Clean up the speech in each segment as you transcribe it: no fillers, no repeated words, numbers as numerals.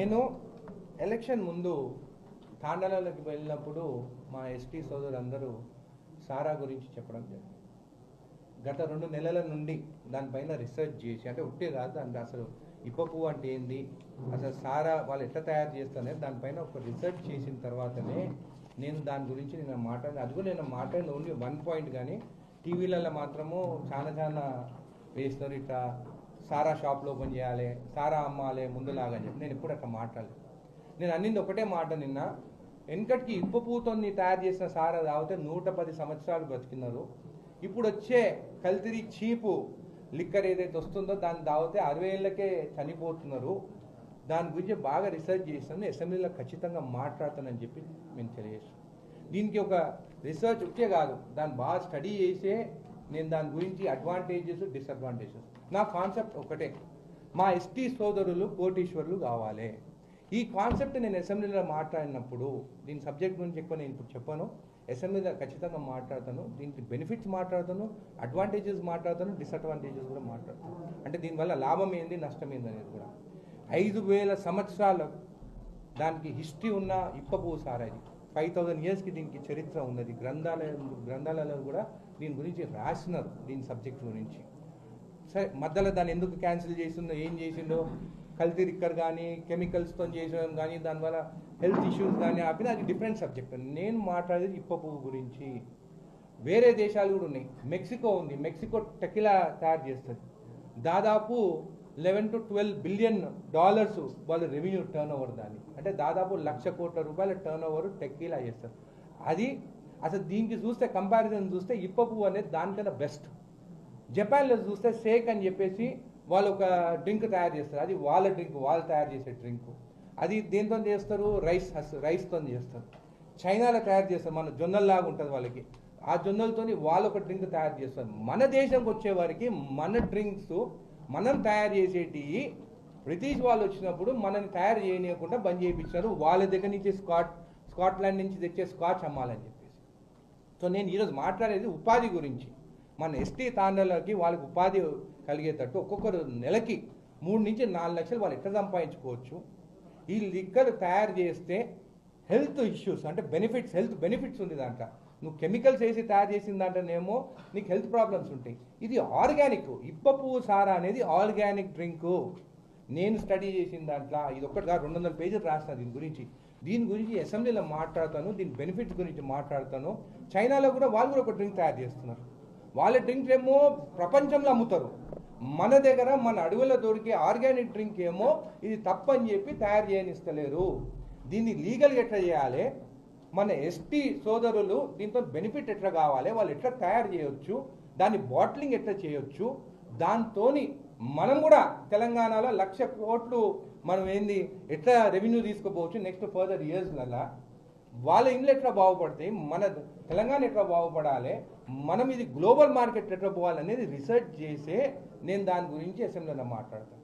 నేను ఎలక్షన్ ముందు తాండాలలోకి వెళ్ళినప్పుడు మా ఎస్టీ సోదరులందరూ సారా గురించి చెప్పడం జరిగింది. గత 2 నెలల నుండి దానిపైన రీసెర్చ్ చేసి, అంటే ఒకటే కాదు, దాంట్లో అసలు ఇప్ప పువ్వు అంటే ఏంది, అసలు సారా వాళ్ళు ఎట్లా తయారు చేస్తారనే దానిపైన ఒక రీసెర్చ్ చేసిన తర్వాతనే నేను దాని గురించి నేను మాట్లాడిన. అది కూడా నేను మాట్లాడిన ఓన్లీ 1 పాయింట్, కానీ టీవీలలో మాత్రము చాలా వేస్తారు, ఇట్లా సారా షాప్లో ఓపెన్ చేయాలి, సారా అమ్మాలి ముందులాగా అని చెప్పి నేను ఎప్పుడు అట్లా మాట్లాడలేదు. నేను అన్నింది ఒకటే మాట, నిన్న వెనకటికి ఇప్ప పువ్వుతో తయారు చేసిన సారా తాగితే 110 సంవత్సరాలు బ్రతికినారు. ఇప్పుడు వచ్చే కల్తీ చీపు లిక్కర్ ఏదైతే వస్తుందో దాన్ని తాగితే 60 ఏళ్ళకే చనిపోతున్నారు. దాని గురించి బాగా రీసెర్చ్ చేస్తాను, అసెంబ్లీలో ఖచ్చితంగా మాట్లాడతానని చెప్పి మేము తెలియజేస్తాం. దీనికి ఒక రీసెర్చ్ వచ్చే కాదు, దాన్ని బాగా స్టడీ చేసే నేను దాని గురించి అడ్వాంటేజెస్ డిసడ్వాంటేజెస్. నా కాన్సెప్ట్ ఒకటే, మా ఎస్టీ సోదరులు కోటీశ్వరులు కావాలి. ఈ కాన్సెప్ట్ నేను అసెంబ్లీలో మాట్లాడినప్పుడు, దీని సబ్జెక్ట్ గురించి ఎక్కువ నేను ఇప్పుడు చెప్పాను, అసెంబ్లీలో ఖచ్చితంగా మాట్లాడతాను. దీనికి బెనిఫిట్స్ మాట్లాడతాను, అడ్వాంటేజెస్ మాట్లాడతాను, డిసడ్వాంటేజెస్ కూడా మాట్లాడతాను. అంటే దీనివల్ల లాభం ఏంది, నష్టం ఏంది అనేది కూడా. 5000 సంవత్సరాల దానికి హిస్టరీ ఉన్న ఇప్ప పువ్వు సారా ఇది. 5000 ఇయర్స్కి దీనికి చరిత్ర ఉన్నది. గ్రంథాలలో కూడా దీని గురించి రాసినారు, దీని సబ్జెక్ట్ గురించి. సరే, మధ్యలో దాన్ని ఎందుకు క్యాన్సిల్ చేసిందో, ఏం చేసిండో, కల్తీ లిక్కర్ కానీ కెమికల్స్తో చేసడం కానీ దానివల్ల హెల్త్ ఇష్యూస్ కానీ ఆపిన, అది డిఫరెంట్ సబ్జెక్ట్. నేను మాట్లాడేది ఇప్ప పువ్వు గురించి. వేరే దేశాలు కూడా ఉన్నాయి. మెక్సికో ఉంది, మెక్సికో టెకిలా తయారు చేస్తుంది. దాదాపు 11 to 12 బిలియన్ డాలర్స్ వాళ్ళ రెవెన్యూ టర్న్ ఓవర్. దాన్ని అంటే దాదాపు 1,00,000 కోట్ల రూపాయల టర్న్ ఓవర్ టెక్కిలా చేస్తారు. అది అసలు దీనికి చూస్తే కంపారిజన్ చూస్తే ఇప్ప పువ్వు అనేది దానికన్నా బెస్ట్. జపాన్లో చూస్తే షేక్ అని చెప్పేసి వాళ్ళు ఒక డ్రింక్ తయారు చేస్తారు. అది వాళ్ళ డ్రింక్, వాళ్ళు తయారు చేసే డ్రింక్. అది దేంతో చేస్తారు, రైస్తో చేస్తారు. చైనాలో తయారు చేస్తారు, మన జొన్నల్లాగా ఉంటుంది వాళ్ళకి. ఆ జొన్నలతోని వాళ్ళు ఒక డ్రింక్ తయారు చేస్తారు. మన దేశంకి వచ్చే వారికి మన డ్రింక్స్ మనం తయారు చేసేటి బ్రిటిష్ వాళ్ళు వచ్చినప్పుడు మనని తయారు చేయనీయకుండా బంద్ చేయించారు. వాళ్ళ దగ్గర నుంచి స్కాట్లాండ్ నుంచి తెచ్చే స్కాచ్ అమ్మాలని చెప్పేసి. సో నేను ఈరోజు మాట్లాడేది ఉపాధి గురించి. మన ఎస్టీ తాండాలకి వాళ్ళకి ఉపాధి కలిగేటట్టు ఒక్కొక్కరు నెలకి 3 నుంచి 4 లక్షలు వాళ్ళు ఎట్లా సంపాదించుకోవచ్చు. ఈ లిక్కర్ తయారు చేస్తే హెల్త్ ఇష్యూస్ అంటే హెల్త్ బెనిఫిట్స్ ఉంది దాంట్లో. నువ్వు కెమికల్స్ వేసి తయారు చేసిన దాంట్లోనేమో నీకు హెల్త్ ప్రాబ్లమ్స్ ఉంటాయి. ఇది ఆర్గానిక్, ఇప్ప పువ్వు సారా అనేది ఆర్గానిక్ డ్రింకు. నేను స్టడీ చేసిన దాంట్లో ఇది ఒక్కటిగా 200 పేజీలు రాసిన దీని గురించి అసెంబ్లీలో మాట్లాడతాను. దీని బెనిఫిట్స్ గురించి మాట్లాడతాను. చైనాలో కూడా వాళ్ళు కూడా ఒక డ్రింక్ తయారు చేస్తున్నారు. వాళ్ళ డ్రింక్ ఏమో ప్రపంచంలో అమ్ముతారు. మన దగ్గర మన అడవుల్లో దొరికే ఆర్గానిక్ డ్రింక్ ఏమో ఇది తప్పని చెప్పి తయారు చేయనిస్తలేరు. దీన్ని లీగల్గా ఎట్లా చేయాలి, మన ఎస్టీ సోదరులు దీంతో బెనిఫిట్ ఎట్లా కావాలి, వాళ్ళు ఎట్లా తయారు చేయొచ్చు, దాన్ని బాటిలింగ్ ఎట్లా చేయొచ్చు, దాంతో మనం కూడా తెలంగాణలో 1,00,000 కోట్లు మనం ఎట్లా రెవెన్యూ తీసుకుపోవచ్చు నెక్స్ట్ ఫర్దర్ ఇయర్స్లలో. వాళ్ళ ఇండ్లు ఎట్లా బాగుపడతాయి, మన తెలంగాణ ఎట్లా బాగుపడాలి, మనం ఇది గ్లోబల్ మార్కెట్ ఎట్లా పోవాలనేది రీసెర్చ్ చేసే నేను దాని గురించి అసెంబ్లీలో మాట్లాడతాను.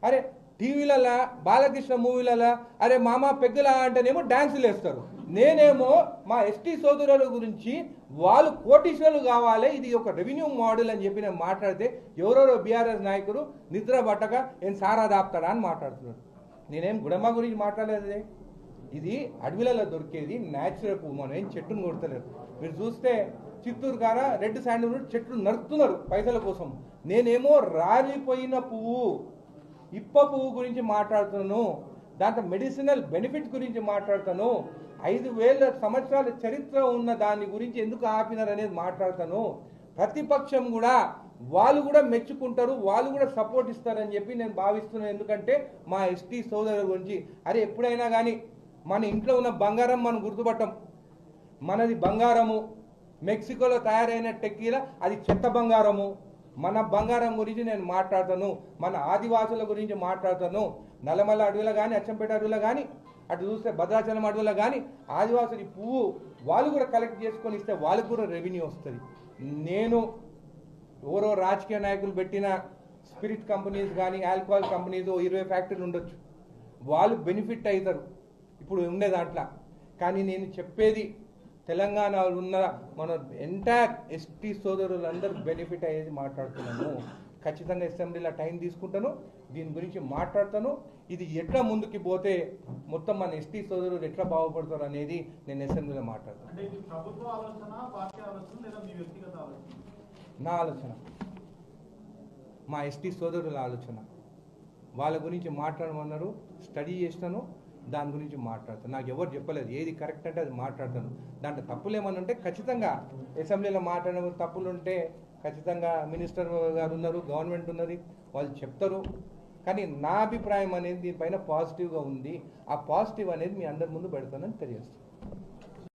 అరే టీవీలలో బాలకృష్ణ మూవీలలో అరే మామ పెద్దలా అంటేనేమో డ్యాన్సులు వేస్తారు. నేనేమో మా ఎస్టీ సోదరుల గురించి వాళ్ళు కోటీశ్వరులు కావాలి, ఇది ఒక రెవెన్యూ మోడల్ అని చెప్పి నేను మాట్లాడితే ఎవరెవరో బీఆర్ఎస్ నాయకుడు నిద్ర పట్టక ఏం సారా దాపుతాడా అని మాట్లాడుతున్నాడు. నేనేం గుడమ్మ గురించి మాట్లాడలేదు. ఇది అడవిలలో దొరికేది న్యాచురల్ పువ్వు, మనం ఏం చెట్టును కొడతలేదు. మీరు చూస్తే చిత్తూరు కాడ రెడ్ శాండిల్వుడ్ చెట్లు నరుకుతున్నారు పైసల కోసం. నేనేమో రాలిపోయిన పువ్వు ఇప్ప పువ్వు గురించి మాట్లాడుతాను. దాంట్లో మెడిసినల్ బెనిఫిట్ గురించి మాట్లాడతాను. 5,000 సంవత్సరాల చరిత్ర ఉన్న దాని గురించి ఎందుకు ఆపినారు అనేది మాట్లాడతాను. ప్రతిపక్షం కూడా వాళ్ళు కూడా మెచ్చుకుంటారు, వాళ్ళు కూడా సపోర్ట్ ఇస్తారని చెప్పి నేను భావిస్తున్నాను. ఎందుకంటే మా ఎస్టీ సోదరుల గురించి అరే ఎప్పుడైనా కానీ మన ఇంట్లో ఉన్న బంగారం మనం గుర్తుపట్టం. మనది బంగారము. మెక్సికోలో తయారైన టెక్కీలా అది చెత్త బంగారము. మన బంగారం గురించి నేను మాట్లాడతాను. మన ఆదివాసుల గురించి మాట్లాడతాను. నల్లమల్ల అడవిలో కానీ, అచ్చంపేట అడవిలో కానీ, అటు చూస్తే భద్రాచలం అడవిలో కానీ ఆదివాసులు పువ్వు వాళ్ళు కూడా కలెక్ట్ చేసుకొని ఇస్తే వాళ్ళకు కూడా రెవెన్యూ వస్తుంది. నేను ఎవరో రాజకీయ నాయకులు పెట్టిన స్పిరిట్ కంపెనీస్ కానీ, ఆల్కహాల్ కంపెనీస్ 20 ఫ్యాక్టరీలు ఉండొచ్చు, వాళ్ళు బెనిఫిట్ అవుతారు ఇప్పుడు ఉండే దాంట్లో. కానీ నేను చెప్పేది తెలంగాణలో ఉన్న మన ఎంటైర్ ఎస్టీ సోదరులందరూ బెనిఫిట్ అయ్యేది మాట్లాడుతున్నాము. ఖచ్చితంగా అసెంబ్లీలో టైం తీసుకుంటాను, దీని గురించి మాట్లాడతాను. ఇది ఎట్లా ముందుకు పోతే మొత్తం మన ఎస్టీ సోదరులు ఎట్లా బాగుపడతారు అనేది నేను అసెంబ్లీలో మాట్లాడతాను. అంటే ఇది ప్రభుత్వ ఆలోచన, పార్టీ ఆలోచన లేదా మీ వ్యక్తిగత ఆలోచన? నా ఆలోచన, మా ఎస్టీ సోదరుల ఆలోచన. వాళ్ళ గురించి మాట్లాడమన్నారు, స్టడీ చేసినాను, దాని గురించి మాట్లాడతాను. నాకు ఎవరు చెప్పలేదు ఏది కరెక్ట్ అంటే అది మాట్లాడతాను. దాంట్లో తప్పులు ఏమన్నా ఉంటే ఖచ్చితంగా అసెంబ్లీలో మాట్లాడిన తప్పులు ఉంటే ఖచ్చితంగా మినిస్టర్ గారు ఉన్నారు, గవర్నమెంట్ ఉన్నది, వాళ్ళు చెప్తారు. కానీ నా అభిప్రాయం అనేది దీనిపైన పాజిటివ్గా ఉంది. ఆ పాజిటివ్ అనేది మీ అందరి ముందు పెడతానని తెలియజేస్తాను.